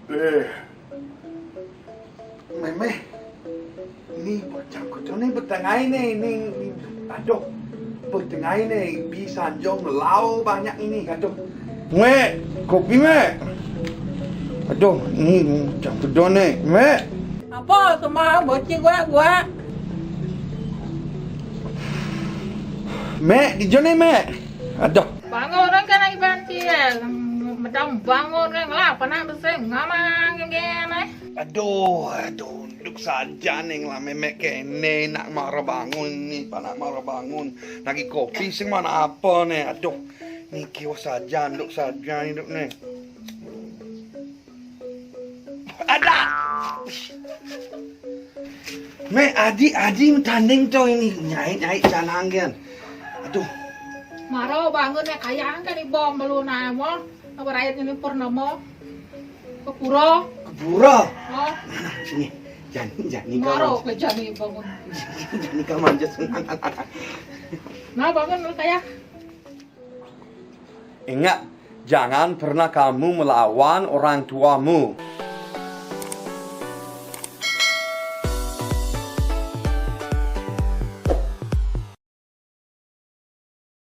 Memeh, ini bocah kudu nih betengah ini, aduh, betengah ini bisa jong lau banyak ini, aduh. Kopi aduh, ini bocah kudu nih, Apa semua bocil gua. Hijau nih, aduh. Bangun kan lagi banci ya. Medang bangun kan lah panang beseng ngamang gini. Aduh, duduk saja nih lah memek kene nak marah bangun nih, nak marah bangun. Lagi kopi sing mana apa nih, aduh. Nih kiwas saja, duduk saja hidup nih. Ada. Adi tanding tuh ini nyait canang kan. Aduh. Maro bangun ya kayaan kan ibom belum namo. Apa rakyat ini purnama? Kepuro. Oh. Sini. Jangan Maro ke jani bangun. Jangan kau manja senang. Nah bangun kayak. Ingat, jangan pernah kamu melawan orang tuamu.